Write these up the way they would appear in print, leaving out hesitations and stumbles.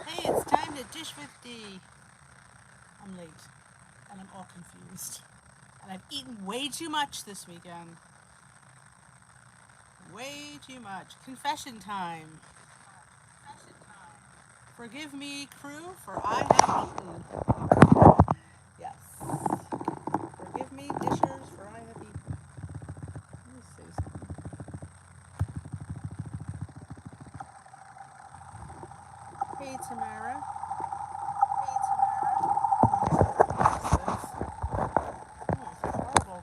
Hey, it's time to dish with D. I'm late, and I'm all confused. And I've eaten way too much this weekend. Way too much. Confession time. Forgive me, crew, for I have eaten. Yes. Forgive me, dishers, for I have eaten. Let me say something. Hey, Tamara. Hey, Tamara. Oh, it's horrible.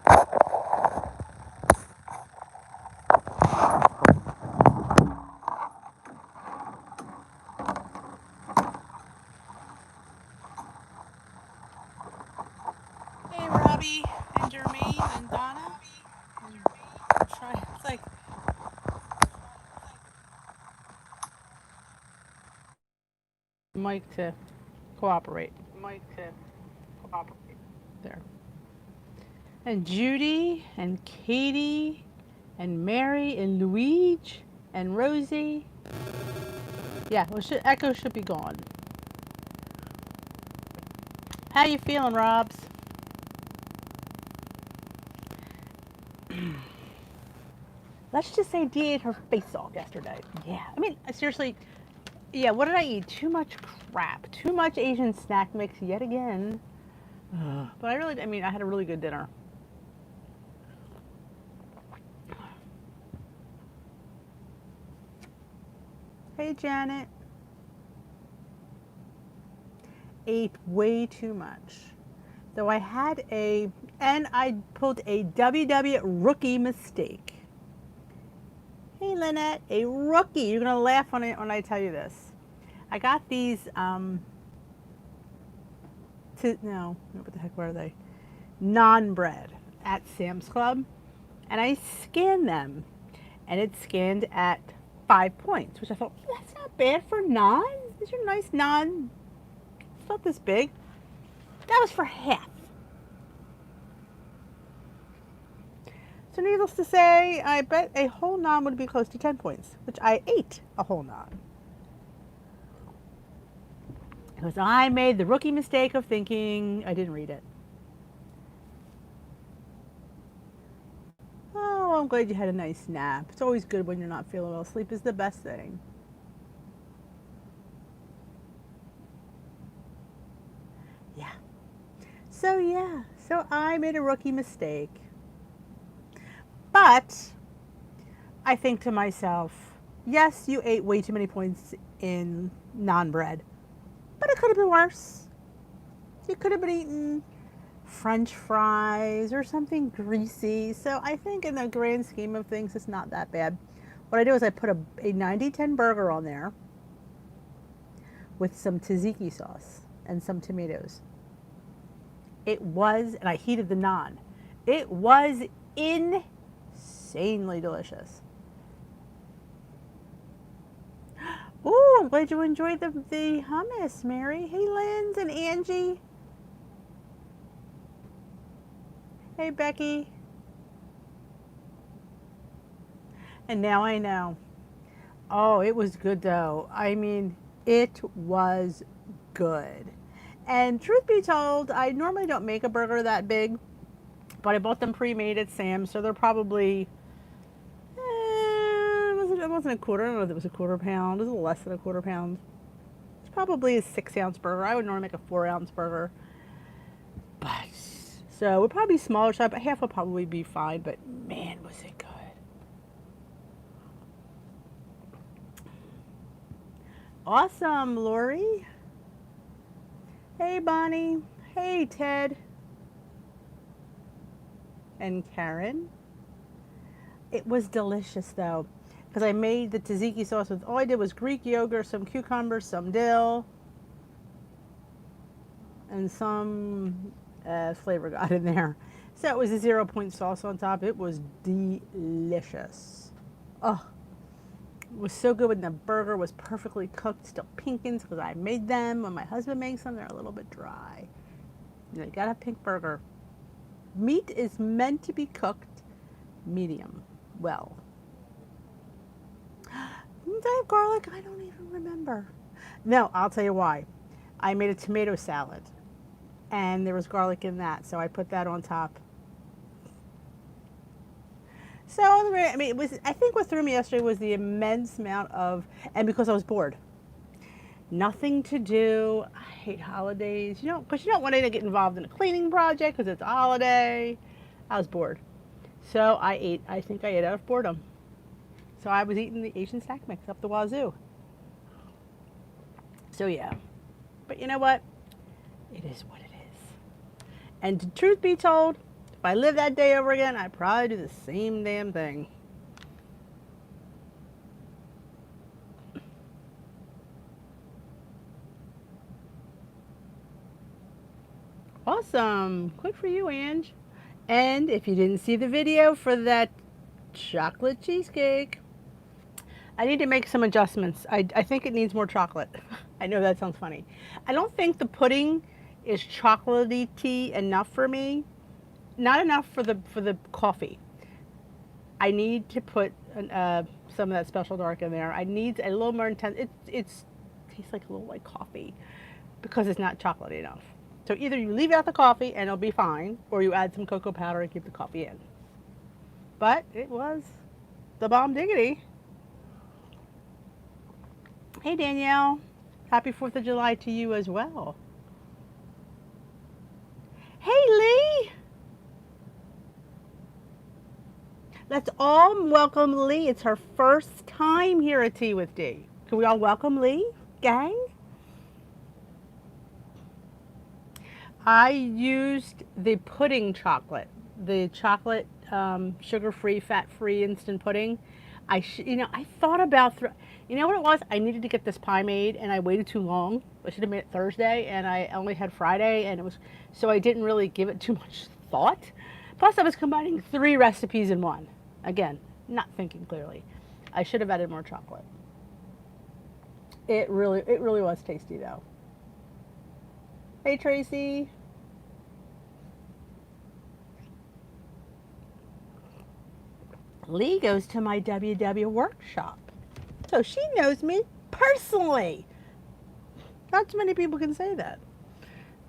Hey, Robbie, and Jermaine, and Donna. And I'm trying. It's like Mike to cooperate. Mike to cooperate. There. And Judy, and Katie, and Mary, and Luigi, and Rosie. Yeah, well, Echo should be gone. How you feeling, Robs? Let's just say Dee ate her face off yesterday. Yeah, I mean, seriously, yeah, what did I eat? Too much crap. Too much Asian snack mix yet again. But I mean, I had a really good dinner. Hey, Janet. Ate way too much. Though and I pulled a WW rookie mistake. Hey, Lynette, a rookie. You're going to laugh when I tell you this. I got these, no, what the heck were they? Non-bread at Sam's Club. And I scanned them. And it scanned at 5 points, which I thought, that's not bad for non. These are nice non. It's not this big. That was for half. So needless to say, I bet a whole non would be close to 10 points, which I ate a whole non. Because I made the rookie mistake of thinking I didn't read it. Oh, I'm glad you had a nice nap. It's always good when you're not feeling well. Sleep is the best thing. Yeah. So I made a rookie mistake. But I think to myself, yes, you ate way too many points in non-bread, but it could have been worse. You could have been eating French fries or something greasy. So I think in the grand scheme of things, it's not that bad. What I do is I put a 90-10 burger on there with some tzatziki sauce and some tomatoes. And I heated the naan. It was insanely delicious. Ooh, I'm glad you enjoyed the hummus, Mary. Hey, Linz and Angie. Hey, Becky. And now I know. Oh, it was good though. I mean, it was good. And truth be told, I normally don't make a burger that big, but I bought them pre-made at Sam's, so they're probably, it wasn't a quarter, I don't know if it was a quarter pound, it was a little less than a quarter pound. It's probably a 6-ounce burger. I would normally make a 4-ounce burger. But, so it would probably be smaller, so half will probably be fine, but man, was it good. Awesome, Lori. Hey, Bonnie. Hey, Ted. And Karen. It was delicious, though, because I made the tzatziki sauce with, all I did was Greek yogurt, some cucumbers, some dill, and some flavor got in there. So it was a 0-point sauce on top. It was delicious. Oh, it was so good when the burger was perfectly cooked, still pinkins, because I made them. When my husband makes them, they're a little bit dry. You got a pink burger. Meat is meant to be cooked medium well. Did I have garlic? I don't even remember. No, I'll tell you why. I made a tomato salad, and there was garlic in that, so I put that on top. So, I mean, I think what threw me yesterday was the immense amount of, and because I was bored. Nothing to do. I hate holidays, because you don't want to get involved in a cleaning project because it's a holiday. I was bored. So I ate, I think I ate out of boredom. So I was eating the Asian snack mix up the wazoo. So yeah, but you know what? It is what it is. And the truth be told, if I live that day over again, I'd probably do the same damn thing. Awesome. Good for you, Ange. And if you didn't see the video for that chocolate cheesecake, I need to make some adjustments. I think it needs more chocolate. I know that sounds funny. I don't think the pudding is chocolatey enough for me. Not enough for the coffee. I need to put some of that special dark in there. I need a little more intense. It tastes like a little like coffee because it's not chocolatey enough. So either you leave out the coffee and it'll be fine, or you add some cocoa powder and keep the coffee in. But it was the bomb diggity. Hey Danielle, happy 4th of July to you as well. Hey Lee! Let's all welcome Lee. It's her first time here at Tea with D. Can we all welcome Lee, gang? I used the pudding chocolate, the chocolate sugar-free, fat-free instant pudding. I thought about, you know what it was? I needed to get this pie made, and I waited too long. I should have made it Thursday, and I only had Friday, and so I didn't really give it too much thought. Plus, I was combining 3 recipes in one. Again, not thinking clearly. I should have added more chocolate. It really was tasty, though. Hey, Tracy. Lee goes to my WW workshop, so she knows me personally. Not too many people can say that.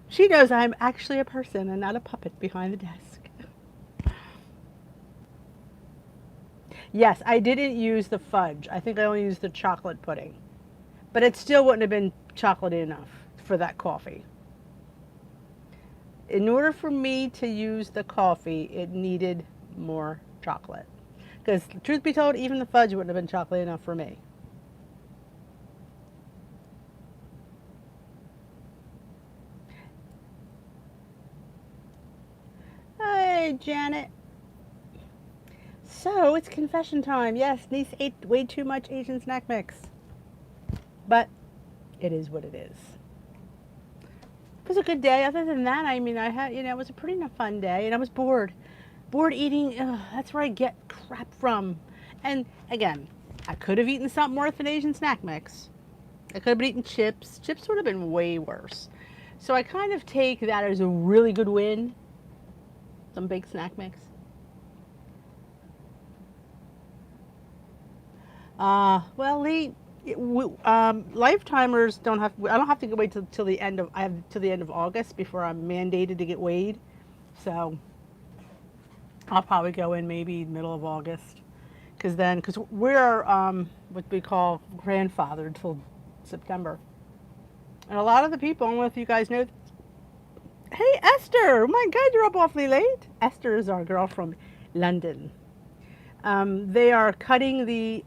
She knows I'm actually a person and not a puppet behind the desk. Yes, I didn't use the fudge. I think I only used the chocolate pudding, but it still wouldn't have been chocolatey enough for that coffee. In order for me to use the coffee, it needed more chocolate. Because, truth be told, even the fudge wouldn't have been chocolate enough for me. Hey, Janet. So, it's confession time. Yes, niece ate way too much Asian snack mix. But, it is what it is. It was a good day. Other than that, I mean, I had, it was a pretty fun day, and I was bored. Bored eating, that's where I get crap from. And again, I could have eaten something worth an Asian snack mix. I could have been eating chips. Chips would have been way worse. So I kind of take that as a really good win. Some big snack mix. Well, Lee, lifetimers don't have. I don't have to wait till the end of. I have till the end of August before I'm mandated to get weighed. So I'll probably go in maybe middle of August, because we're what we call grandfathered till September, and a lot of the people. I don't know if you guys know. Hey Esther, oh my God, you're up awfully late. Esther is our girl from London. They are cutting the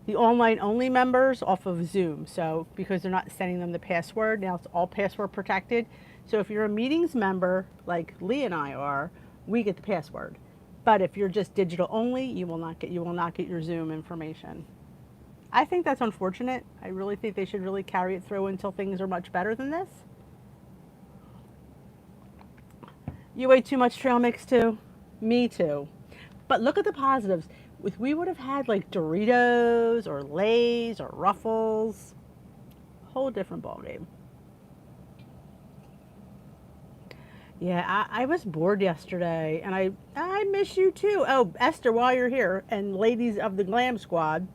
the online only members off of Zoom. So because they're not sending them the password, now it's all password protected. So if you're a meetings member like Lee and I are, we get the password. But if you're just digital only, you will not get your Zoom information. I think that's unfortunate. I really think they should really carry it through until things are much better than this. You ate too much trail mix too? Me too. But look at the positives. If we would have had like Doritos or Lay's or Ruffles, whole different ballgame. Yeah, I was bored yesterday, and I miss you too. Oh, Esther, while you're here, and ladies of the Glam Squad,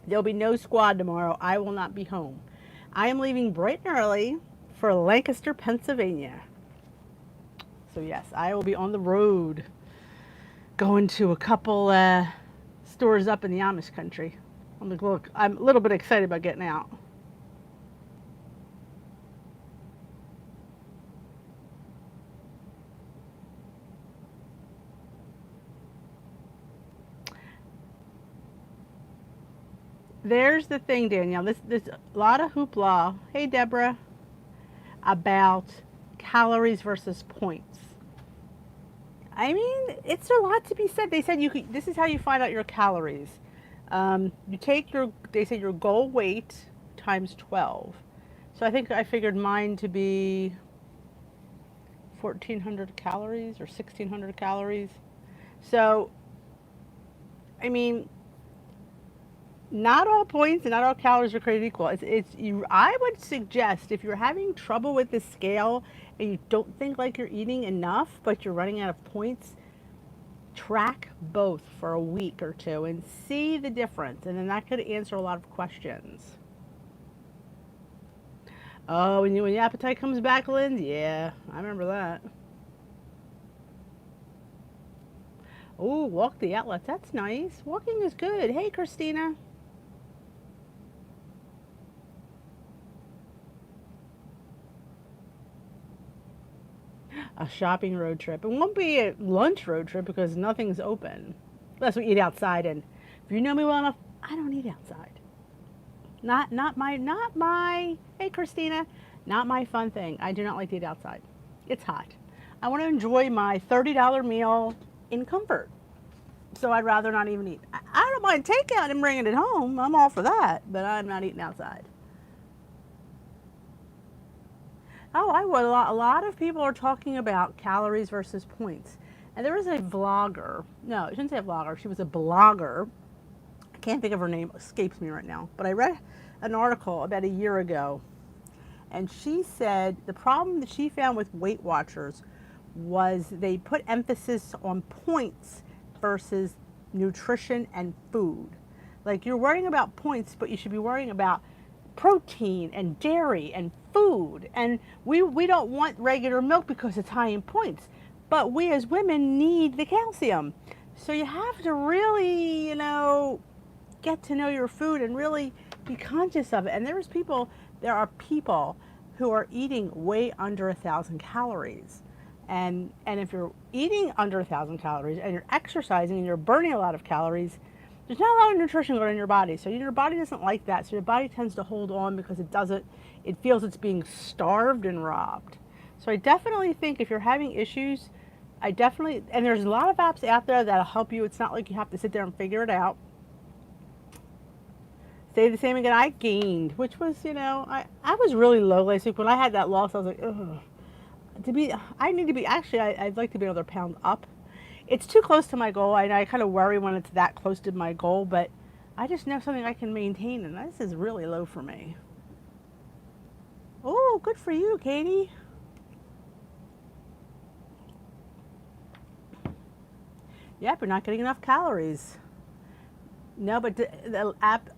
there'll be no squad tomorrow. I will not be home. I am leaving bright and early for Lancaster, Pennsylvania. So yes, I will be on the road, going to a couple stores up in the Amish country. I'm a little bit excited about getting out. There's the thing, Danielle. This a lot of hoopla. Hey, Deborah, about calories versus points. I mean, it's a lot to be said. They said you could. This is how you find out your calories. You take your. They say your goal weight times 12. So I think I figured mine to be 1,400 calories or 1,600 calories. So, I mean, not all points and not all calories are created equal. It's you. I would suggest if you're having trouble with the scale and you don't think like you're eating enough, but you're running out of points, track both for a week or two and see the difference, and then that could answer a lot of questions. Oh, when your appetite comes back, Lynn, yeah, I remember that. Oh, walk the outlets. That's nice. Walking is good. Hey, Christina. A shopping road trip. It won't be a lunch road trip because nothing's open. Unless we eat outside, and if you know me well enough, I don't eat outside. Not my hey Christina, not my fun thing. I do not like to eat outside. It's hot. I want to enjoy my $30 meal in comfort. So I'd rather not even eat. I don't mind takeout and bringing it home. I'm all for that, but I'm not eating outside. Oh, I would. A lot of people are talking about calories versus points. And there was a vlogger. No, I shouldn't say a vlogger. She was a blogger. I can't think of her name. It escapes me right now. But I read an article about a year ago, and she said the problem that she found with Weight Watchers was they put emphasis on points versus nutrition and food. Like you're worrying about points, but you should be worrying about protein and dairy and food. And we don't want regular milk because it's high in points. But we as women need the calcium. So you have to really, get to know your food and really be conscious of it. And there are people who are eating way under 1,000 calories. And if you're eating under 1,000 calories and you're exercising and you're burning a lot of calories, there's not a lot of nutrition going in your body. So your body doesn't like that. So your body tends to hold on because it feels it's being starved and robbed. So I definitely think if you're having issues, and there's a lot of apps out there that'll help you. It's not like you have to sit there and figure it out. Stay the same again. I gained, which was, I was really low last week. When I had that loss, I was like, ugh. I need to be, actually, I'd like to be another pound up. It's too close to my goal, and I kind of worry when it's that close to my goal, but I just know something I can maintain, and this is really low for me. Oh, good for you, Katie. Yep, you're not getting enough calories. No, but the app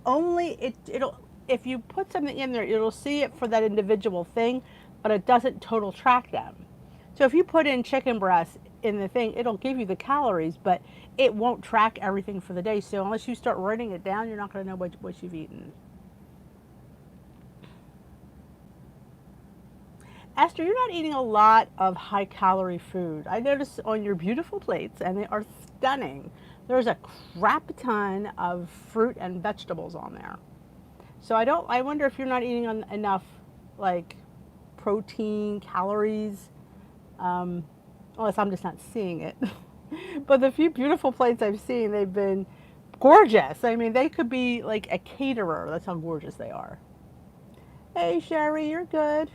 it'll if you put something in there, it'll see it for that individual thing, but it doesn't total track them. So if you put in chicken breast in the thing, it'll give you the calories, but it won't track everything for the day. So unless you start writing it down, you're not going to know what you've eaten. Esther, you're not eating a lot of high calorie food. I noticed on your beautiful plates, and they are stunning, there's a crap ton of fruit and vegetables on there. So I wonder if you're not eating enough like protein, calories, unless I'm just not seeing it. But the few beautiful plates I've seen, they've been gorgeous. I mean, they could be like a caterer. That's how gorgeous they are. Hey, Sherry, you're good.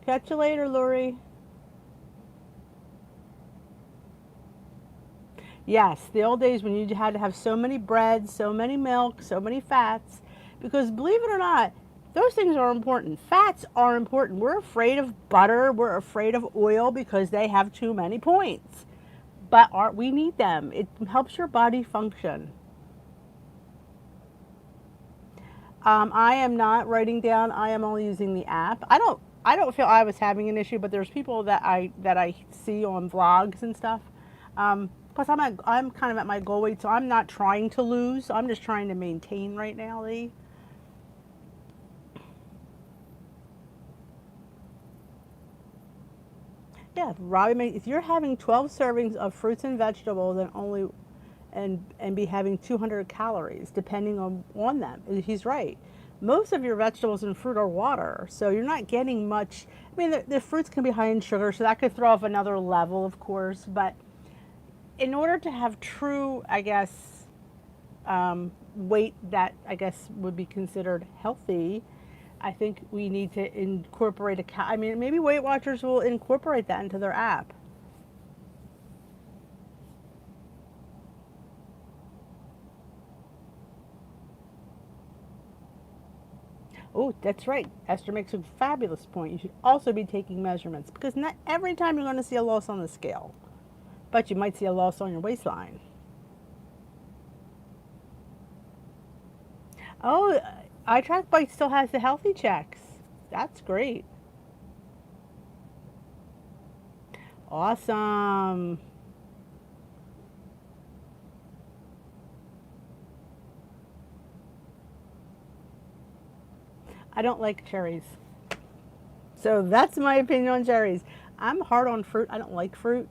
Catch you later, Lori. Yes, the old days when you had to have so many breads, so many milk, so many fats, because believe it or not, those things are important. Fats are important. We're afraid of butter, we're afraid of oil because they have too many points. But we need them. It helps your body function. I am not writing down. I am only using the app. I don't feel I was having an issue, but there's people that I see on vlogs and stuff. Plus, I'm kind of at my goal weight, so I'm not trying to lose. I'm just trying to maintain right now, Lee. Yeah, Robbie, if you're having 12 servings of fruits and vegetables and be having 200 calories depending on them, he's right. Most of your vegetables and fruit are water, so you're not getting much. I mean, the fruits can be high in sugar, so that could throw off another level, of course. But in order to have true, I guess, weight that I guess would be considered healthy, I think we need to incorporate I mean, maybe Weight Watchers will incorporate that into their app. Oh, that's right. Esther makes a fabulous point. You should also be taking measurements because not every time you're going to see a loss on the scale, but you might see a loss on your waistline. Oh, iTrackBite still has the healthy checks. That's great. Awesome. I don't like cherries. So that's my opinion on cherries. I'm hard on fruit. I don't like fruit.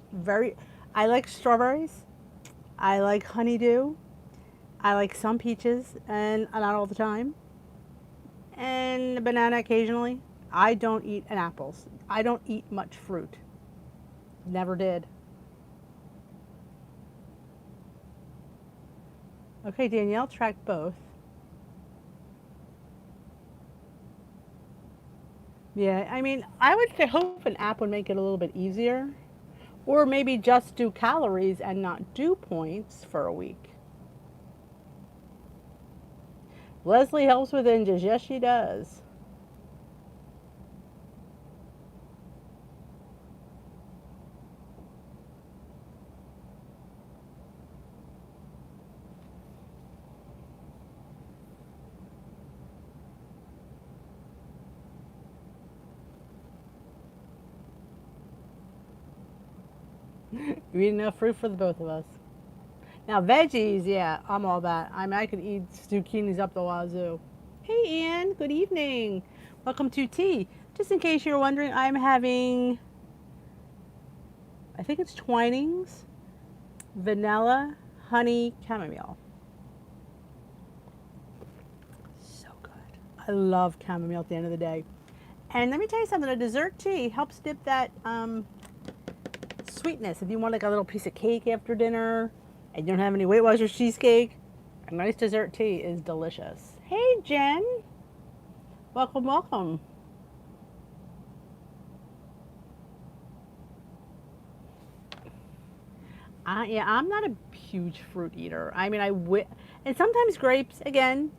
I like strawberries. I like honeydew. I like some peaches, and not all the time. And a banana occasionally. I don't eat an apples. I don't eat much fruit. Never did. Okay, Danielle tracked both. Yeah, I mean, I would hope an app would make it a little bit easier. Or maybe just do calories and not do points for a week. Leslie helps with Injas. Yes, she does. We eat enough fruit for the both of us. Now, veggies, yeah, I'm all that. I mean, I could eat zucchinis up the wazoo. Hey, Ann, good evening. Welcome to tea. Just in case you're wondering, I'm having, I think it's Twinings, vanilla, honey, chamomile. So good. I love chamomile at the end of the day. And let me tell you something, a dessert tea helps dip that sweetness. If you want like a little piece of cake after dinner and you don't have any Weight Watchers cheesecake, a nice dessert tea is delicious. Hey, Jen. Welcome, welcome. Yeah, I'm not a huge fruit eater. I mean, and sometimes grapes, again,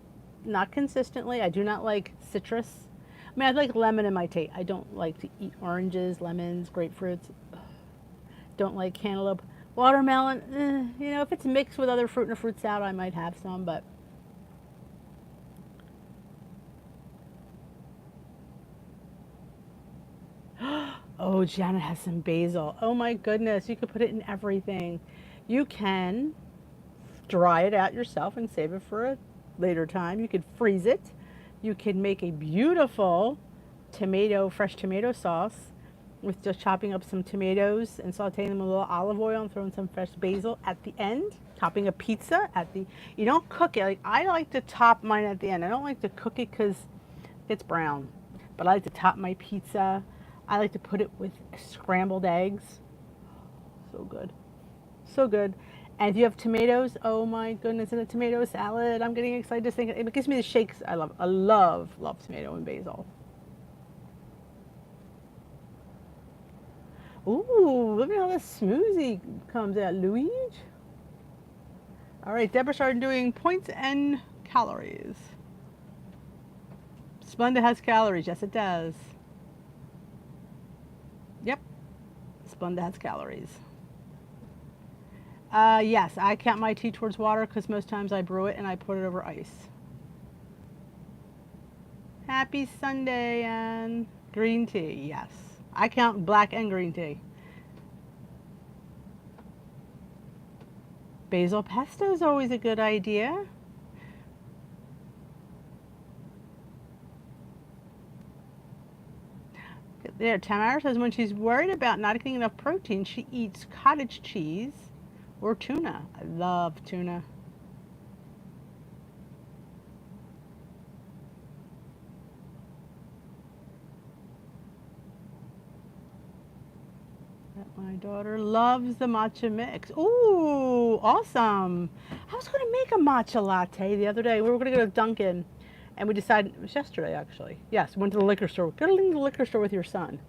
not consistently. I do not like citrus. I mean, I like lemon in my tea. I don't like to eat oranges, lemons, grapefruits. Don't like cantaloupe. Watermelon, you know, if it's mixed with other fruit in a fruit salad, I might have some, but oh, Janet has some basil. Oh my goodness, you could put it in everything. You can dry it out yourself and save it for a later time. You could freeze it. You can make a beautiful fresh tomato sauce with just chopping up some tomatoes and sauteing them with a little olive oil and throwing some fresh basil at the end. Topping a pizza you don't cook it. Like I like to top mine at the end. I don't like to cook it because it's brown, but I like to top my pizza. I like to put it with scrambled eggs. So good, so good. And if you have tomatoes, oh my goodness, in a tomato salad, I'm getting excited just thinking. It gives me the shakes. I love tomato and basil. Ooh, look at how the smoothie comes out, Luigi. All right, Deborah started doing points and calories. Splenda has calories. Yes, it does. Yep, Splenda has calories. Yes, I count my tea towards water because most times I brew it and I put it over ice. Happy Sunday, and green tea. Yes, I count black and green tea. Basil pesto is always a good idea. There, Tamara says when she's worried about not getting enough protein, she eats cottage cheese or tuna. I love tuna. My daughter loves the matcha mix. Ooh, awesome. I was going to make a matcha latte the other day. We were going to go to Dunkin', and we decided, it was yesterday actually. Yes, went to the liquor store. Go to the liquor store with your son.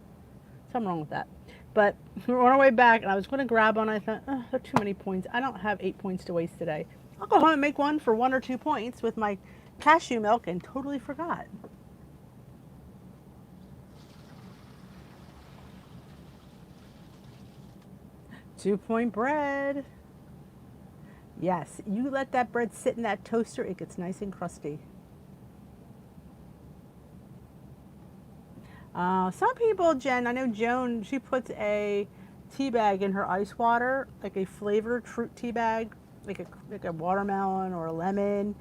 Something wrong with that. But we were on our way back, and I was going to grab one. I thought, oh, there are too many points. I don't have 8 points to waste today. I'll go home and make one for 1 or 2 points with my cashew milk, and totally forgot. Two-point bread. Yes, you let that bread sit in that toaster, it gets nice and crusty. Some people, Jen, I know Joan, she puts a tea bag in her ice water, like a flavored fruit tea bag, like a watermelon or a lemon,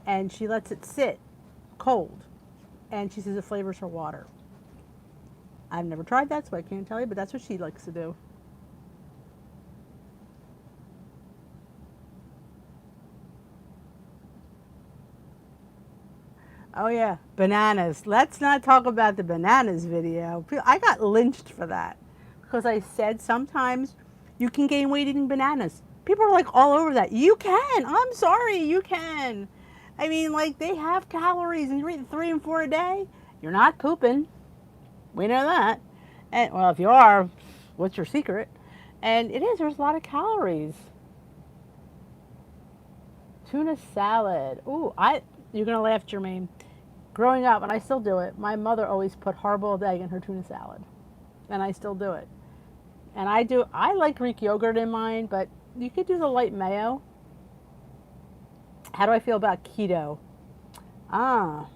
and she lets it sit cold, and she says it flavors her water. I've never tried that, so I can't tell you, but that's what she likes to do. Oh yeah, bananas. Let's not talk about the bananas video. I got lynched for that because I said sometimes you can gain weight eating bananas. People are like all over that. You can. I'm sorry, you can. I mean, like they have calories, and you're eating 3 and 4 a day. You're not pooping. We know that. And well, if you are, what's your secret? And it is. There's a lot of calories. Tuna salad. Ooh, you're gonna laugh, Jermaine. Growing up, and I still do it, my mother always put hard-boiled egg in her tuna salad, and I still do it. And I like Greek yogurt in mine, but you could do the light mayo. How do I feel about keto? Ah,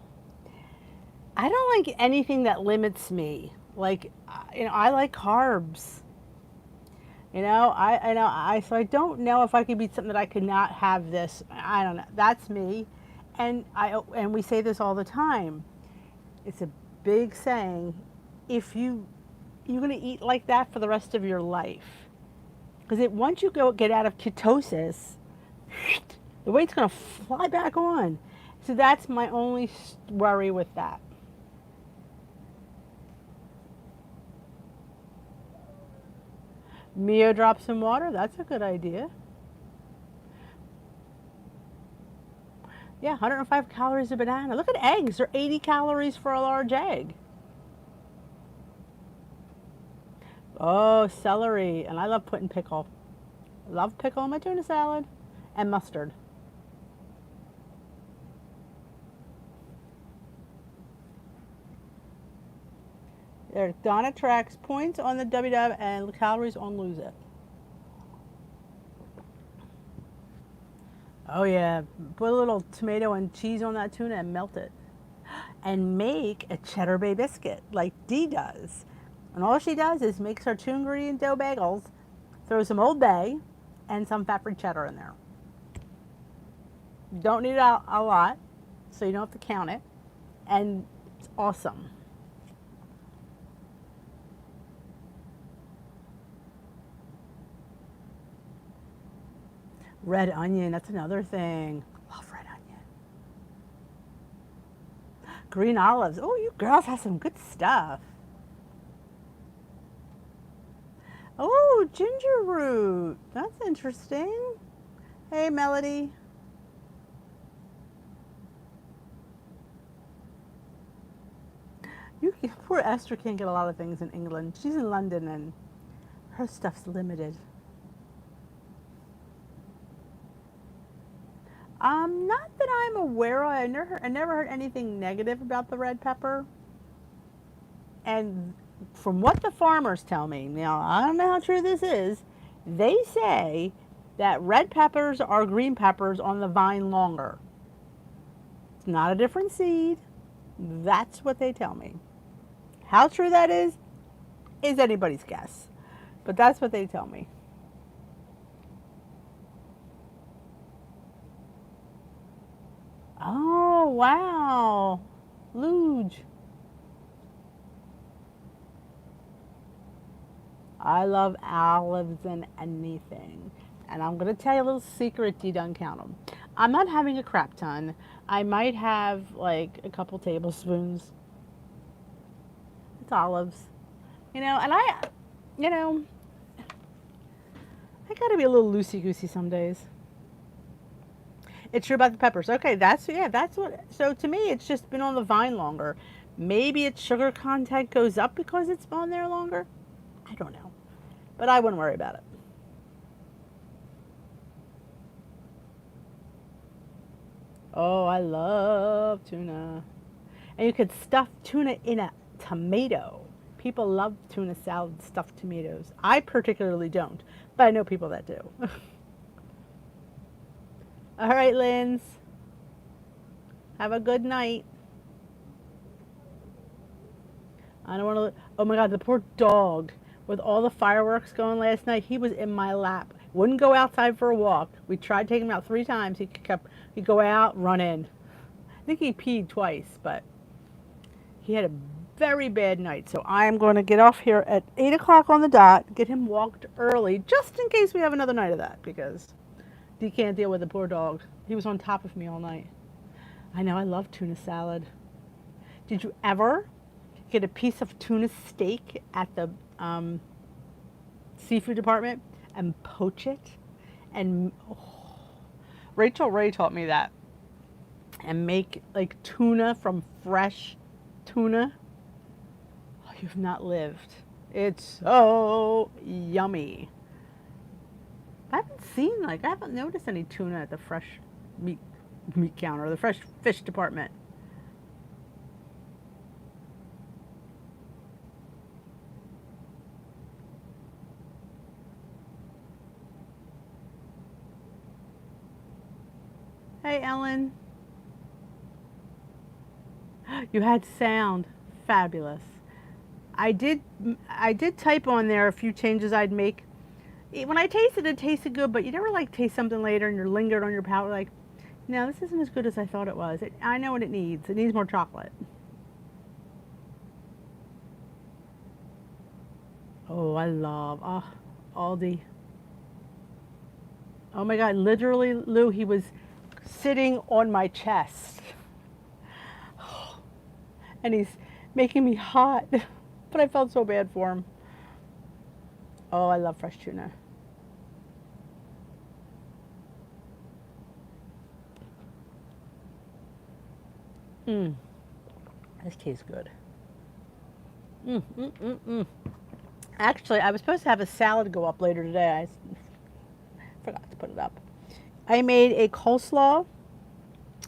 I don't like anything that limits me. Like, I like carbs. So I don't know if I could be something that I could not have this. I don't know. That's me. And we say this all the time. It's a big saying. If you're going to eat like that for the rest of your life, because once you get out of ketosis, the weight's going to fly back on. So that's my only worry with that. Mio drop some water. That's a good idea. Yeah, 105 calories a banana. Look at eggs. They're 80 calories for a large egg. Oh, celery. And I love putting pickle. Love pickle in my tuna salad. And mustard. There, Donna tracks points on the WW and calories on Lose It. Oh yeah, put a little tomato and cheese on that tuna and melt it. And make a cheddar bay biscuit like Dee does. And all she does is makes her 2-ingredient dough bagels, throws some Old Bay and some fat-free cheddar in there. You don't need a lot, so you don't have to count it. And it's awesome. Red onion, that's another thing. Love red onion. Green olives. Oh, you girls have some good stuff. Oh, ginger root. That's interesting. Hey, Melody. Poor Esther can't get a lot of things in England. She's in London and her stuff's limited. Not that I'm aware of. I never heard anything negative about the red pepper. And from what the farmers tell me, now I don't know how true this is, they say that red peppers are green peppers on the vine longer. It's not a different seed. That's what they tell me. How true that is anybody's guess. But that's what they tell me. Oh, wow. Luge. I love olives in anything. And I'm going to tell you a little secret, you don't count them. I'm not having a crap ton. I might have like a couple tablespoons. It's olives. You know, and you know, I got to be a little loosey-goosey some days. It's true about the peppers. Okay, that's what. So to me, it's just been on the vine longer. Maybe its sugar content goes up because it's on there longer. I don't know, but I wouldn't worry about it. Oh, I love tuna, and you could stuff tuna in a tomato. People love tuna salad stuffed tomatoes. I particularly don't, but I know people that do. All right, Linz. Have a good night. I don't want to. Oh my God, the poor dog. With all the fireworks going last night, he was in my lap. Wouldn't go outside for a walk. We tried taking him out 3 times. He'd go out, run in. I think he peed twice, but he had a very bad night. So I'm going to get off here at 8 o'clock on the dot, get him walked early, just in case we have another night of that, because he can't deal with the poor dog. He was on top of me all night. I know, I love tuna salad. Did you ever get a piece of tuna steak at the seafood department and poach it? And Rachel Ray taught me that. And make like tuna from fresh tuna. Oh, you've not lived. It's so yummy. I haven't noticed any tuna at the fresh meat counter, the fresh fish department. Hey, Ellen. You had sound. Fabulous. I did type on there a few changes I'd make. When I tasted it, it tasted good, but you never like taste something later and you're lingered on your palate like, no, this isn't as good as I thought it was. I know what it needs. It needs more chocolate. Oh, I love Aldi. Oh my God, literally, Lou, he was sitting on my chest. And he's making me hot. But I felt so bad for him. Oh, I love fresh tuna. This tastes good. Actually, I was supposed to have a salad go up later today. I forgot to put it up. I made a coleslaw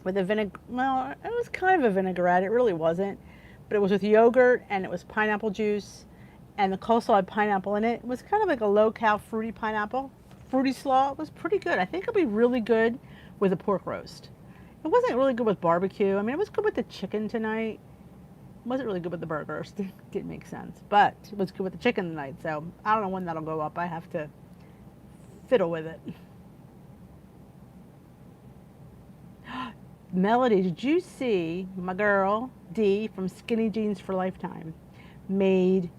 with a vinegar. Well, it was kind of a vinaigrette. It really wasn't. But it was with yogurt and it was pineapple juice. And the coleslaw had pineapple in it. It was kind of like a low-cal fruity pineapple. Fruity slaw. It was pretty good. I think it'll be really good with a pork roast. It wasn't really good with barbecue. I mean, it was good with the chicken tonight. It wasn't really good with the burgers. Didn't make sense. But it was good with the chicken tonight. So I don't know when that'll go up. I have to fiddle with it. Melody, did you see my girl, Dee, from Skinny Jeans for Lifetime, made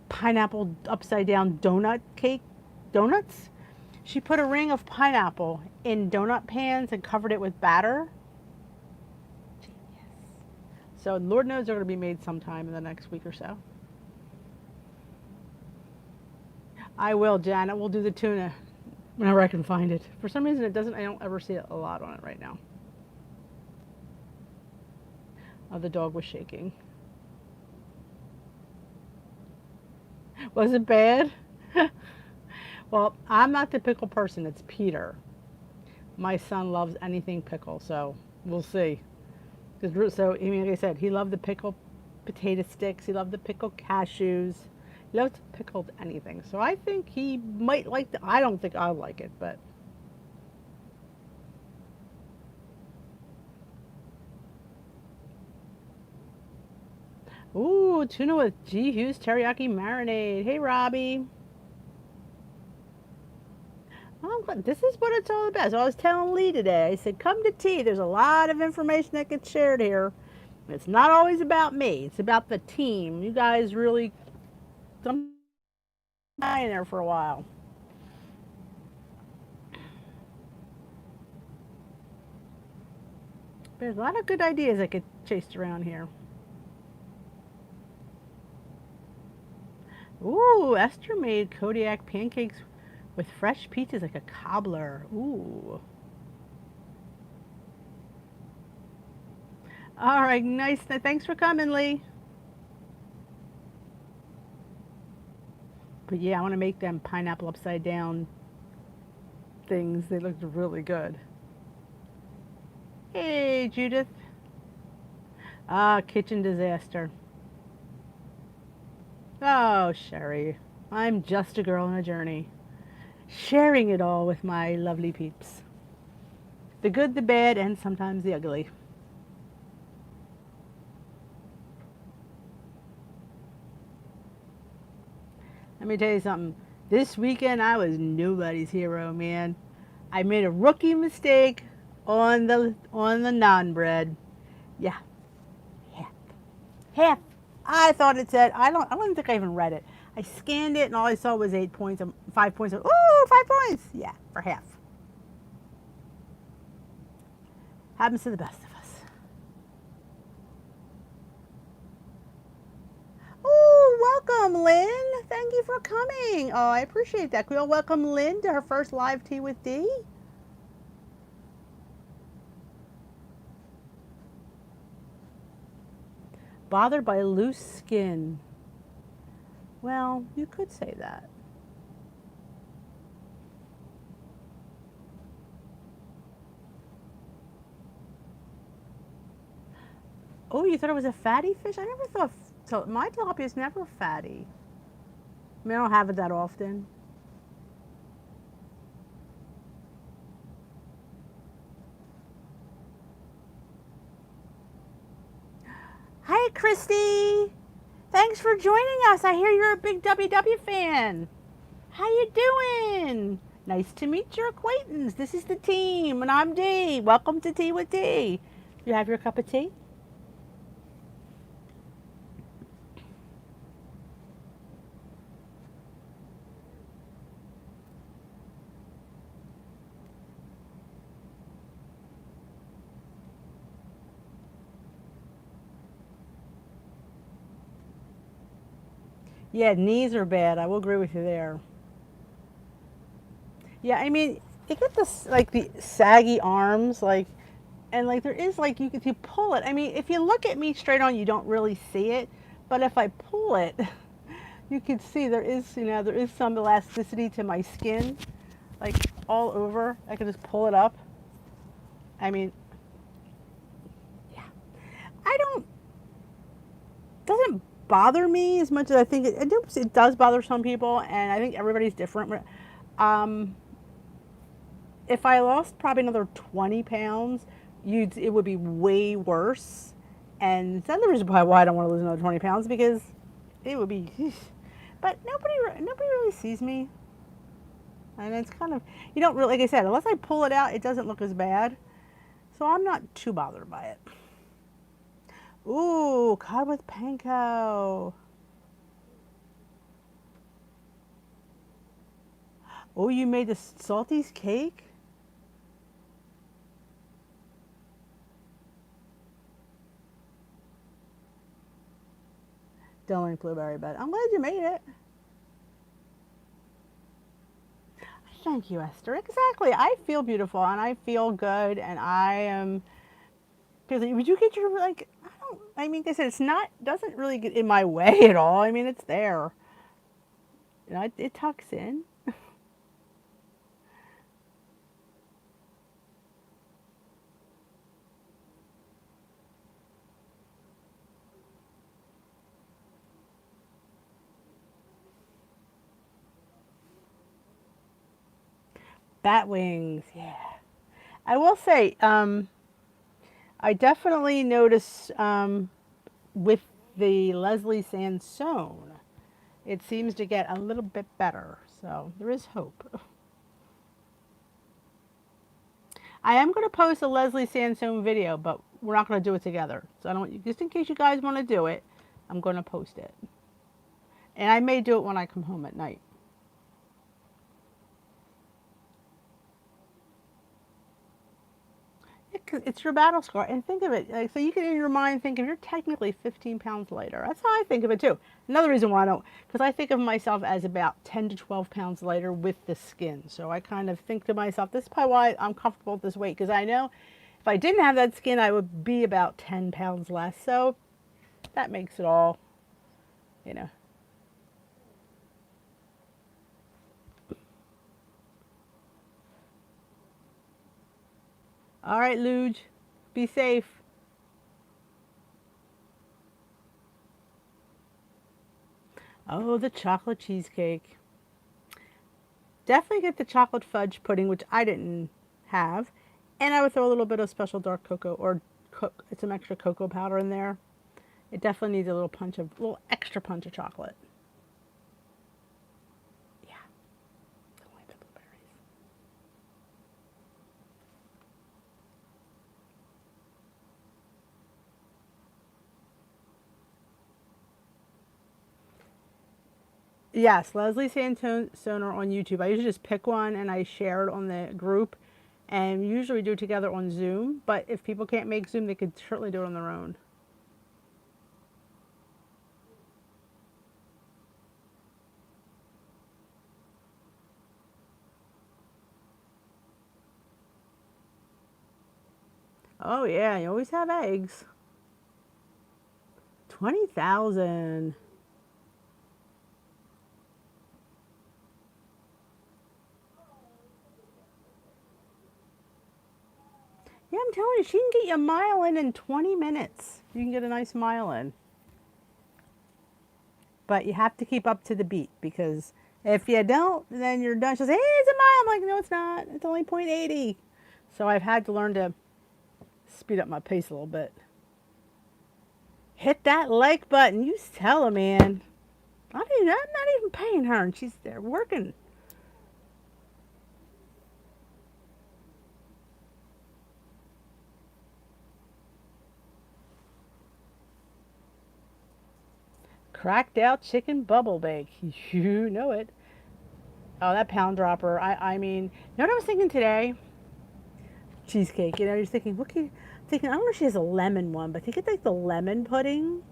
pineapple upside down donut cake donuts? She put a ring of pineapple in donut pans and covered it with batter. Genius. So Lord knows they're going to be made sometime in the next week or so. I will, Janet. We'll do the tuna whenever I can find it. For some reason, I don't ever see a lot on it right now. Oh, the dog was shaking. Was it bad? Well, I'm not the pickle person. It's Peter. My son loves anything pickle, so we'll see. So, I mean, like I said, he loved the pickled potato sticks. He loved the pickled cashews. He loves pickled anything. So I think he might like the. I don't think I'll like it, but. Ooh, tuna with G. Hughes teriyaki marinade. Hey, Robbie. Oh, this is what it's all about. So I was telling Lee today. I said, "Come to tea. There's a lot of information that gets shared here. It's not always about me. It's about the team. You guys really some in there for a while." There's a lot of good ideas that get chased around here. Ooh, Esther made Kodiak pancakes with fresh peaches like a cobbler. Ooh. All right, nice. Thanks for coming, Lee. But yeah, I want to make them pineapple upside down things. They looked really good. Hey, Judith. Ah, kitchen disaster. Oh, Sherry. I'm just a girl on a journey, sharing it all with my lovely peeps. The good, the bad, and sometimes the ugly. Let me tell you something. This weekend I was nobody's hero, man. I made a rookie mistake on the naan bread. Yeah, half. Half. I thought it said I don't think I even read it. I scanned it and all I saw was 8 points, 5 points. Ooh, 5 points. Yeah, for half. Happens to the best of us. Oh, welcome, Lynn. Thank you for coming. Oh, I appreciate that. Can we all welcome Lynn to her first live tea with Dee? Bothered by loose skin. Well, you could say that. Oh, you thought it was a fatty fish? I never thought. So my tilapia is never fatty. I mean, I don't have it that often. Hi, Christy. Thanks for joining us. I hear you're a big WW fan. How you doing? Nice to meet your acquaintance. This is the team, and I'm Dee. Welcome to Tea with Dee. You have your cup of tea? Yeah, knees are bad. I will agree with you there. Yeah, I mean, you get this like the saggy arms, like, and like there is like if you pull it. I mean, if you look at me straight on, you don't really see it, but if I pull it, you can see there is some elasticity to my skin, like all over. I can just pull it up. I mean, yeah, I don't doesn't bother me as much as I think it does bother some people, and I think everybody's different. Um, if I lost probably another 20 pounds, it would be way worse. And that's the reason why I don't want to lose another 20 pounds because it would be. But nobody really sees me, and it's kind of you don't really like I said unless I pull it out, it doesn't look as bad. So I'm not too bothered by it. Ooh, cod with panko. Oh, you made the salties cake? Don't like blueberry, but I'm glad you made it. Thank you, Esther. Exactly. I feel beautiful and I feel good and I am. Would you get your like? I don't. I mean, like I said, it's not doesn't really get in my way at all. I mean, it's there. You know, it tucks in. Bat wings, yeah. I will say, I definitely notice with the Leslie Sansone, it seems to get a little bit better. So there is hope. I am going to post a Leslie Sansone video, but we're not going to do it together. So I don't, just in case you guys want to do it, I'm going to post it. And I may do it when I come home at night. It's your battle scar. And think of it, like, so you can in your mind think of you're technically 15 pounds lighter. That's how I think of it too. Another reason why I don't, because I think of myself as about 10 to 12 pounds lighter with the skin. So I kind of think to myself, this is probably why I'm comfortable with this weight, because I know if I didn't have that skin, I would be about 10 pounds less. So that makes it all, you know. All right, Luge, be safe. Oh, the chocolate cheesecake. Definitely get the chocolate fudge pudding, which I didn't have. And I would throw a little bit of special dark cocoa or some extra cocoa powder in there. It definitely needs a little extra punch of chocolate. Yeah, don't like the blueberries. Yes, Leslie Sansoner on YouTube. I usually just pick one and I share it on the group, and usually we do it together on Zoom. But if people can't make Zoom, they could certainly do it on their own. Oh yeah, you always have eggs. 20,000. Yeah, I'm telling you, she can get you a mile in 20 minutes. You can get a nice mile in. But you have to keep up to the beat, because if you don't, then you're done. She'll say, hey, it's a mile. I'm like, no, it's not. It's only 0.80. So I've had to learn to speed up my pace a little bit. Hit that like button. You tell her, man. I'm not even paying her, and she's there working. Cracked out chicken bubble bake. You know it. Oh, that pound dropper. I mean, you know what I was thinking today? Cheesecake. You know, you're thinking, what can you, thinking, I don't know if she has a lemon one, but think it's like the lemon pudding.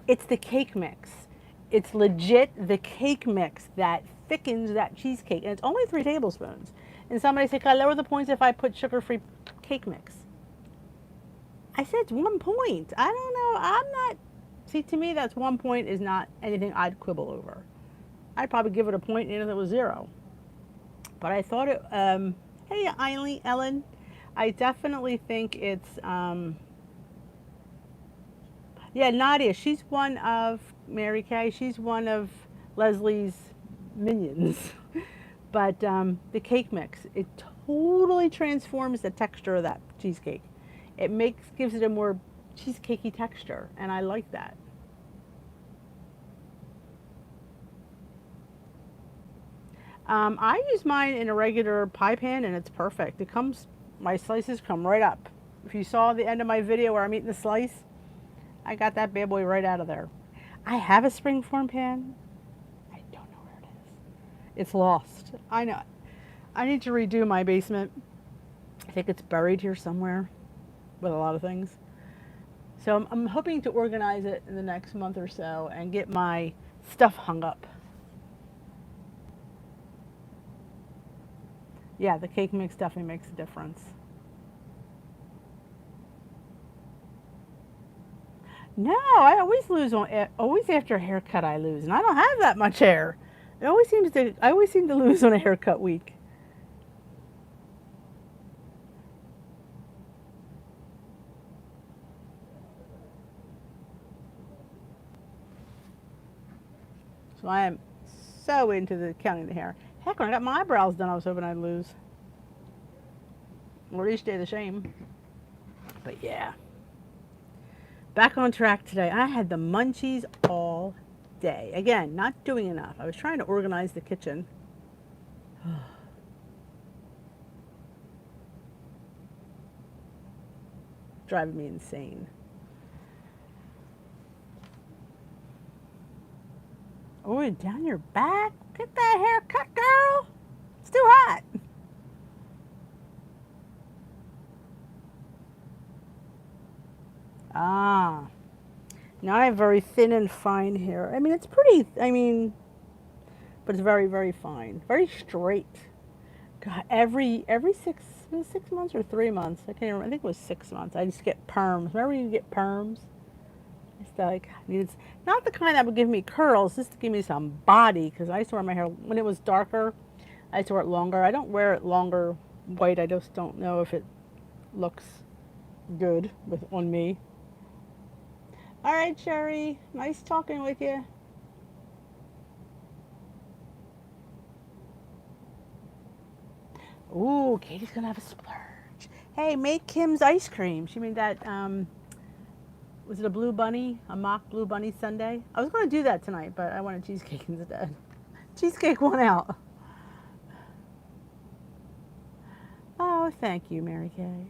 It's the cake mix. It's legit the cake mix that thickens that cheesecake. And it's only 3 tablespoons. And somebody said, can I lower the points if I put sugar-free cake mix? I said it's 1 point. I don't know. I'm not, see, to me, that's 1 point is not anything I'd quibble over. I'd probably give it a point even if it was 0. But I thought it, hey, Ellen, I definitely think it's, yeah, Nadia, she's one of Mary Kay. She's one of Leslie's minions. But the cake mix, it totally transforms the texture of that cheesecake. It gives it a more cheesecakey texture, and I like that. I use mine in a regular pie pan, and it's perfect. It comes, my slices come right up. If you saw the end of my video where I'm eating the slice, I got that bad boy right out of there. I have a springform pan. I don't know where it is. It's lost. I know. I need to redo my basement. I think it's buried here somewhere with a lot of things. So I'm hoping to organize it in the next month or so and get my stuff hung up. Yeah, the cake mix definitely makes a difference. No, I always lose always after a haircut I lose, and I don't have that much hair. I always seem to lose on a haircut week. So I am so into the counting the hair. Heck, when I got my eyebrows done, I was hoping I'd lose. or each day the same. But yeah, back on track today. I had the munchies all day. Again, not doing enough. I was trying to organize the kitchen. Driving me insane. Oh, down your back? Get that hair cut, girl. It's too hot. Ah. Now I have very thin and fine hair. I mean, it's pretty, but it's very, very fine. Very straight. God, every 6 months or 3 months, I can't remember. I think it was 6 months. I just get perms. Remember you get perms? It's like, it's not the kind that would give me curls, just to give me some body, because I used to wear my hair, when it was darker, I used to wear it longer. I don't wear it longer white. I just don't know if it looks good on me. All right, Sherry. Nice talking with you. Ooh, Katie's gonna have a splurge. Hey, make Kim's ice cream. She made that. Was it a blue bunny? A mock blue bunny sundae? I was gonna do that tonight, but I wanted cheesecake instead. Cheesecake won out. Oh, thank you, Mary Kay.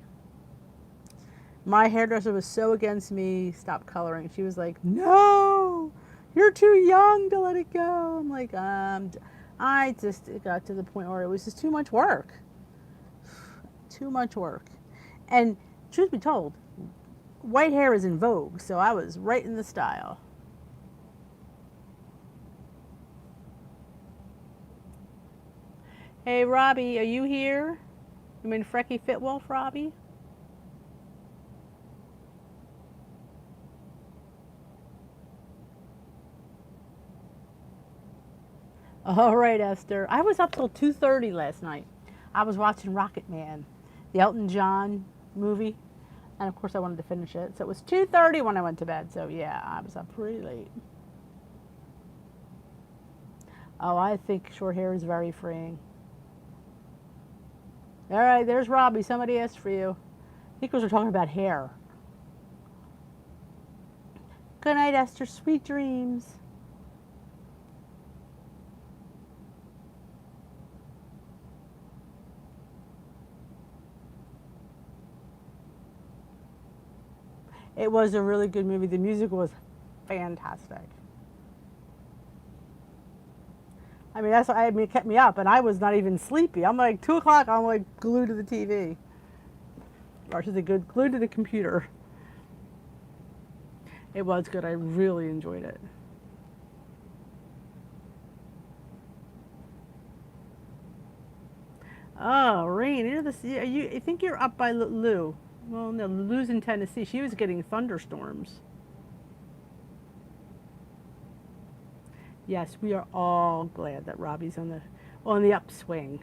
My hairdresser was so against me stop coloring. She was like, "No, you're too young to let it go." I'm like, I just, it got to the point where it was just too much work. Too much work. And truth be told, white hair is in vogue, so I was right in the style. Hey, Robbie, are you here? You mean Frecky Fitwolf, Robbie? All right, Esther. I was up till 2:30 last night. I was watching Rocket Man, the Elton John movie, and of course I wanted to finish it. So it was 2:30 when I went to bed. So yeah, I was up pretty late. Oh, I think short hair is very freeing. All right, there's Robbie. Somebody asked for you. I think we were talking about hair. Good night, Esther. Sweet dreams. It was a really good movie. The music was fantastic. I mean, it kept me up, and I was not even sleepy. I'm like 2 o'clock. I'm like glued to the TV, or should I say, glued to the computer. It was good. I really enjoyed it. Oh, Rain, you're the. I think you're up by Lou. Well, no, Lou's in Tennessee. She was getting thunderstorms. Yes, we are all glad that Robbie's on the upswing.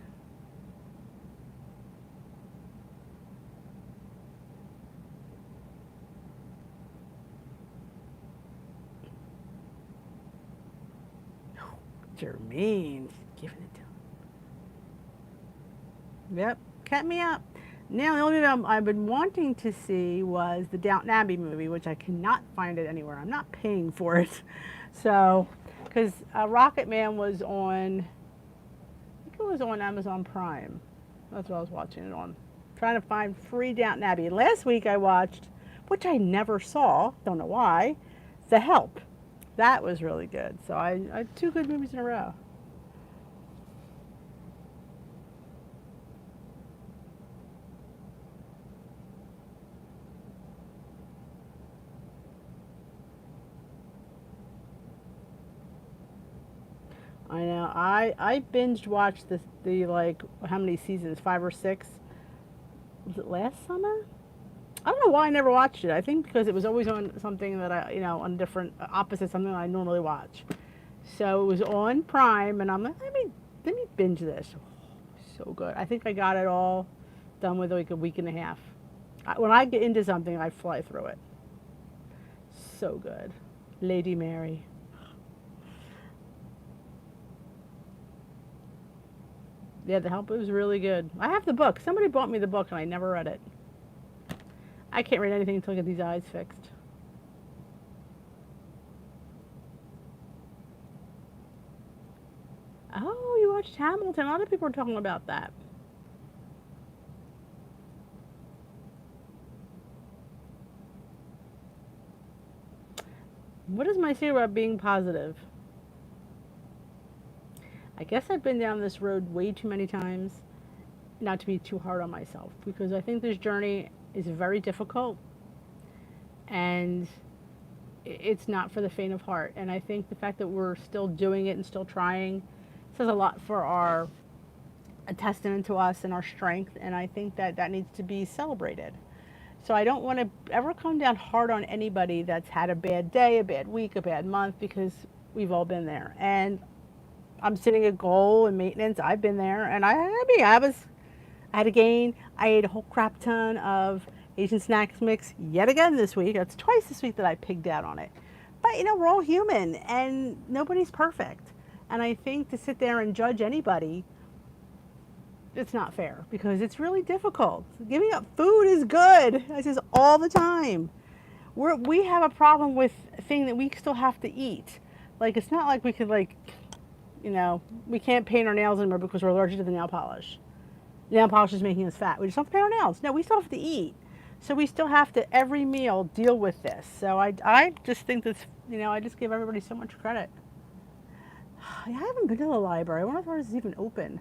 Jermaine, giving it to him. Yep, kept me up. Now, the only thing I've been wanting to see was the Downton Abbey movie, which I cannot find it anywhere. I'm not paying for it. So, because Rocket Man was on, I think it was on Amazon Prime. That's what I was watching it on. Trying to find free Downton Abbey. And last week I watched, which I never saw, don't know why, The Help. That was really good. So I had 2 good movies in a row. I know. I binged watched the like, how many seasons? 5 or 6. Was it last summer? I don't know why I never watched it. I think because it was always on something that on different opposite something I normally watch. So it was on Prime, and I'm like, let me binge this. So good. I think I got it all done with like a week and a half. When I get into something, I fly through it. So good. Lady Mary. Yeah, The Help was really good. I have the book. Somebody bought me the book and I never read it. I can't read anything until I get these eyes fixed. Oh, you watched Hamilton. A lot of people are talking about that. What is my secret about being positive? I guess I've been down this road way too many times not to be too hard on myself, because I think this journey is very difficult and it's not for the faint of heart. And I think the fact that we're still doing it and still trying says a lot for a testament to us and our strength. And I think that that needs to be celebrated. So I don't want to ever come down hard on anybody that's had a bad day, a bad week, a bad month, because we've all been there. And I'm setting a goal and maintenance. I've been there, and I had a gain. I ate a whole crap ton of Asian snacks mix yet again this week. That's twice this week that I pigged out on it. But we're all human, and nobody's perfect. And I think to sit there and judge anybody, it's not fair, because it's really difficult. Giving up food is good. I say this all the time. We have a problem with a thing that we still have to eat. Like, it's not like we could, like, we can't paint our nails anymore because we're allergic to the nail polish. Nail polish is making us fat. We just don't have to paint our nails. No, we still have to eat. So we still have to, every meal, deal with this. So I just think that's, I just give everybody so much credit. I haven't been to the library. I wonder if ours is even open.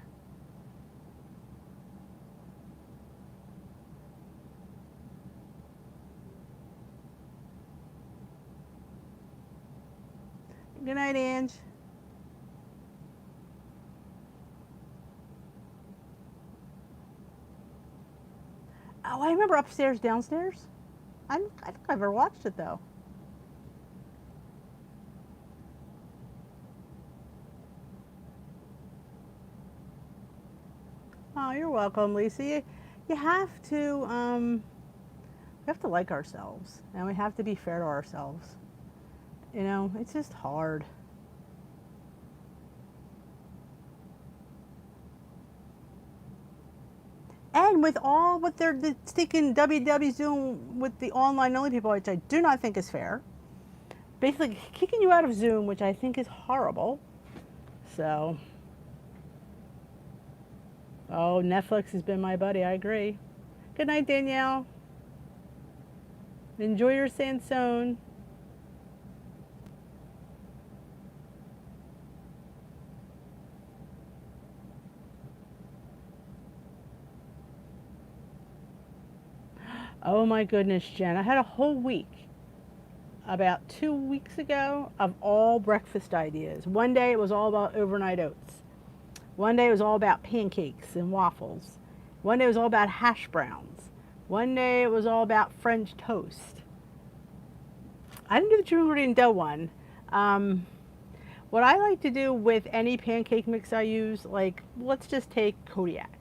Good night, Ange. Oh, I remember Upstairs, Downstairs. I don't think I've ever watched it, though. Oh, you're welcome, Lisa. You have to, we have to like ourselves, and we have to be fair to ourselves. It's just hard. And with all what they're the stinking WW's doing with the online only people, which I do not think is fair, basically kicking you out of Zoom, which I think is horrible. So, oh, Netflix has been my buddy. I agree. Good night, Danielle. Enjoy your Sansone. Oh my goodness, Jen. I had a whole week about 2 weeks ago of all breakfast ideas. One day it was all about overnight oats. One day it was all about pancakes and waffles. One day it was all about hash browns. One day it was all about French toast. I didn't do the two ingredient dough one. What I like to do with any pancake mix I use, like, let's just take Kodiak.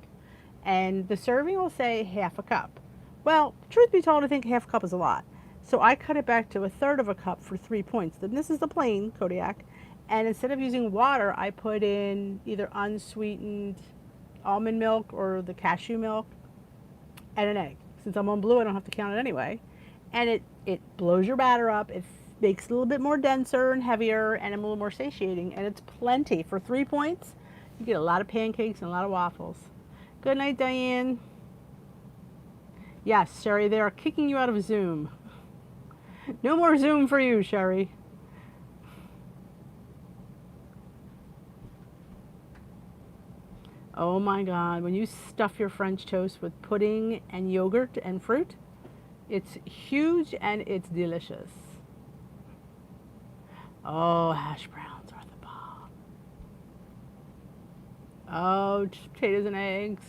And the serving will say half a cup. Well, truth be told, I think half a cup is a lot. So I cut it back to a third of a cup for 3 points. Then this is the plain Kodiak. And instead of using water, I put in either unsweetened almond milk or the cashew milk and an egg. Since I'm on blue, I don't have to count it anyway. And it blows your batter up. It makes it a little bit more denser and heavier and a little more satiating. And it's plenty. For 3 points, you get a lot of pancakes and a lot of waffles. Good night, Diane. Yes, Sherry, they are kicking you out of Zoom. No more Zoom for you, Sherry. Oh my God, when you stuff your French toast with pudding and yogurt and fruit, it's huge and it's delicious. Oh, hash browns are the bomb. Oh, potatoes and eggs.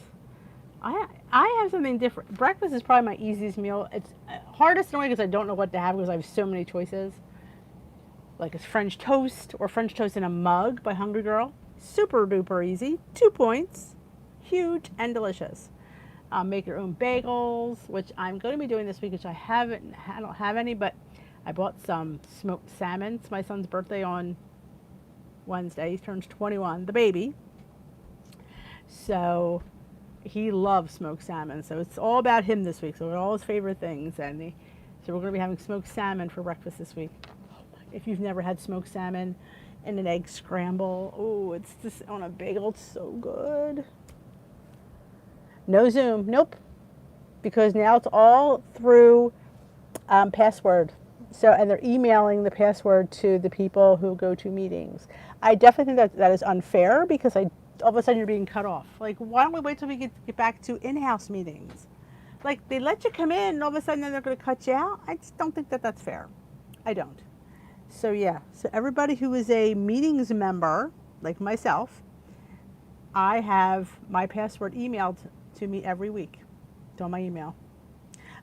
I have something different. Breakfast is probably my easiest meal. It's hardest in a way because I don't know what to have because I have so many choices. Like it's French toast or French toast in a mug by Hungry Girl. Super duper easy. 2 points. Huge and delicious. Make your own bagels, which I'm going to be doing this week, which I don't have any, but I bought some smoked salmon. It's my son's birthday on Wednesday. He turns 21, the baby. So he loves smoked salmon. So it's all about him this week. So all his favorite things. So we're going to be having smoked salmon for breakfast this week. If you've never had smoked salmon and an egg scramble, oh, it's just on a bagel. It's so good. No Zoom. Nope. Because now it's all through password. So, and they're emailing the password to the people who go to meetings. I definitely think that is unfair because all of a sudden you're being cut off. Like, why don't we wait till we get back to in-house meetings? Like, they let you come in and all of a sudden then they're going to cut you out. I just don't think that that's fair. I don't. So yeah, so everybody who is a meetings member, like myself, I have my password emailed to me every week. It's on my email.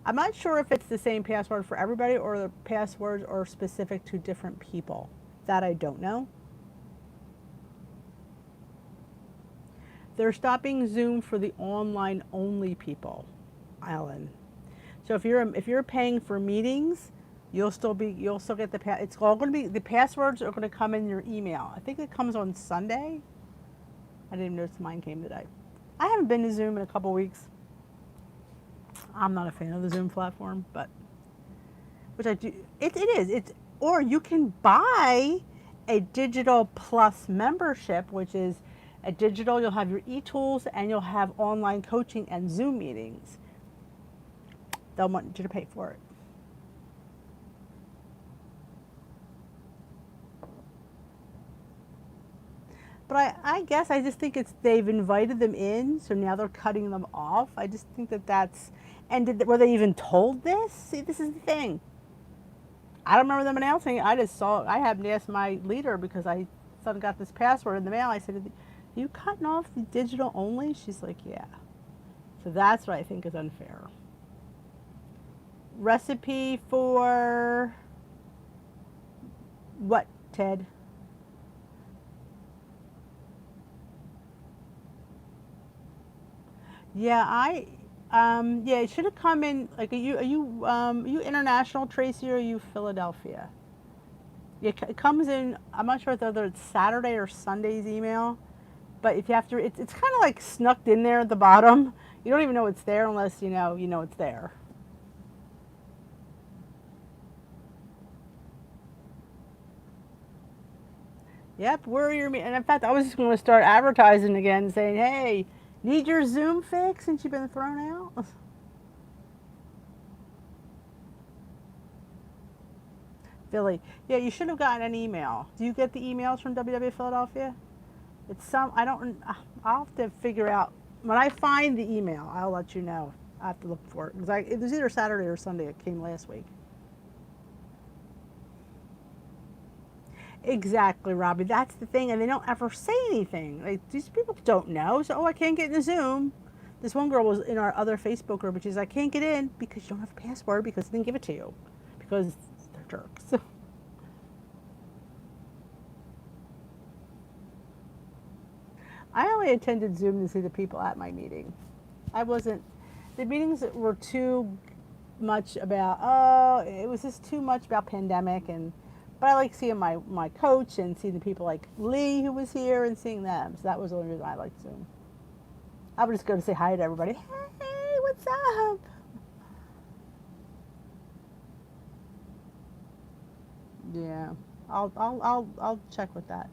I'm not sure if it's the same password for everybody or the passwords are specific to different people. That I don't know. They're stopping Zoom for the online only people, Alan. So if you're paying for meetings, you'll still get it's all going to be, the passwords are going to come in your email. I think it comes on Sunday. I didn't even notice mine came today. I haven't been to Zoom in a couple weeks. I'm not a fan of the Zoom platform, but which I do. It is. Or you can buy a digital plus membership, which is a digital. You'll have your e-tools and you'll have online coaching and Zoom meetings. They'll want you to pay for it. But I guess I just think they've invited them in, so now they're cutting them off. I just think that's, and were they even told this? See, this is the thing. I don't remember them announcing it. I happened to ask my leader because I suddenly got this password in the mail. I said, are you cutting off the digital only? She's like, yeah. So that's what I think is unfair. Recipe for what, Ted? Yeah, yeah, it should have come in. Like, are you international, Tracy, or are you Philadelphia? Yeah, it comes in. I'm not sure whether it's Saturday or Sunday's email, but if you have to, it's kind of like snuck in there at the bottom. You don't even know it's there unless you know it's there. Yep, where are your and in fact, I was just going to start advertising again, saying, "Hey, need your Zoom fix since you've been thrown out." Philly. Yeah, you should have gotten an email. Do you get the emails from WW Philadelphia? It's some, I don't, I'll have to figure out. When I find the email, I'll let you know. I have to look for it. Because it was either Saturday or Sunday. It came last week. Exactly, Robbie. That's the thing. And they don't ever say anything. Like, these people don't know. So, I can't get in the Zoom. This one girl was in our other Facebook group, and she's like, I can't get in because you don't have a password because they didn't give it to you. Because they're jerks. I only attended Zoom to see the people at my meeting. I wasn't, the meetings were too much about, it was just too much about pandemic. But I like seeing my coach and seeing the people like Lee who was here and seeing them. So that was the only reason I liked Zoom. I would just go to say hi to everybody. Hey, what's up? Yeah, I'll check with that.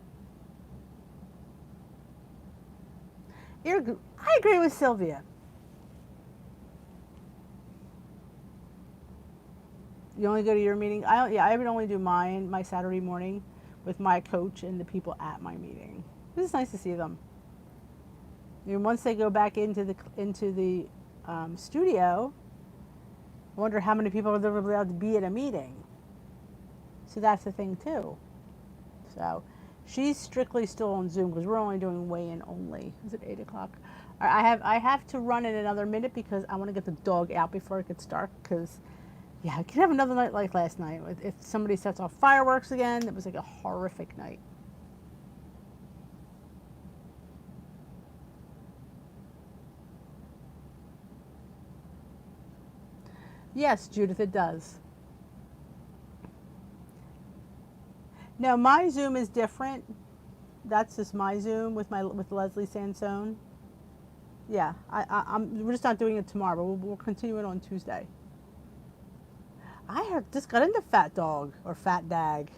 I agree with Sylvia. You only go to your meeting. I would only do my Saturday morning with my coach and the people at my meeting. It's nice to see them. And once they go back into the studio, I wonder how many people are allowed to be at a meeting. So that's the thing too. So she's strictly still on Zoom because we're only doing weigh-in only. Is it 8 o'clock? I have to run in another minute because I want to get the dog out before it gets dark. Because yeah, I can have another night like last night. If somebody sets off fireworks again, it was like a horrific night. Yes, Judith, it does. Now my Zoom is different. That's just my Zoom with Leslie Sansone. Yeah, we're just not doing it tomorrow, but we'll continue it on Tuesday. I have just got into Fat Dog or Fat Dag.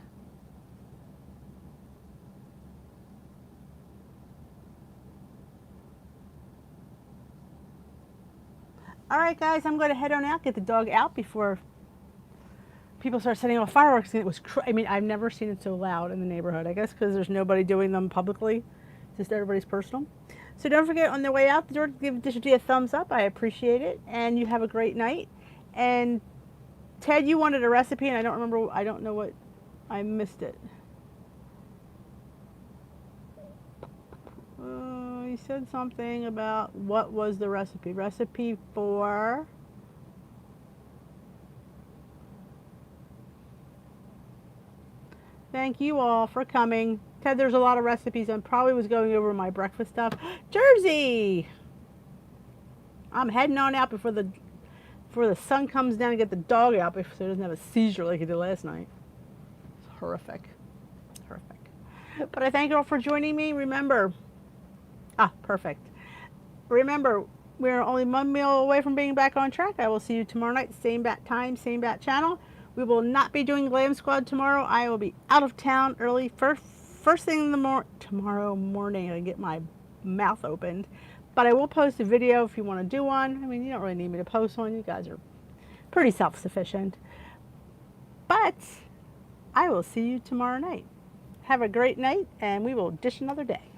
All right, guys, I'm going to head on out, get the dog out before people start setting off fireworks. And it was, I mean, I've never seen it so loud in the neighborhood. I guess because there's nobody doing them publicly, just everybody's personal. So don't forget on the way out the door to give Disha G a thumbs up. I appreciate it, and you have a great night. And Ted, you wanted a recipe, and I don't remember. I don't know what. I missed it. He said something about what was the recipe. Recipe for. Thank you all for coming. Ted, there's a lot of recipes. I probably was going over my breakfast stuff. Jersey! I'm heading on out before the sun comes down and get the dog out so he doesn't have a seizure like he did last night. It's horrific. Horrific. But I thank you all for joining me. Remember, perfect. Remember, we're only one meal away from being back on track. I will see you tomorrow night, same bat time, same bat channel. We will not be doing Glam Squad tomorrow. I will be out of town early, first thing in the tomorrow morning. I get my mouth opened. But I will post a video if you want to do one. I mean, you don't really need me to post one. You guys are pretty self-sufficient. But I will see you tomorrow night. Have a great night, and we will dish another day.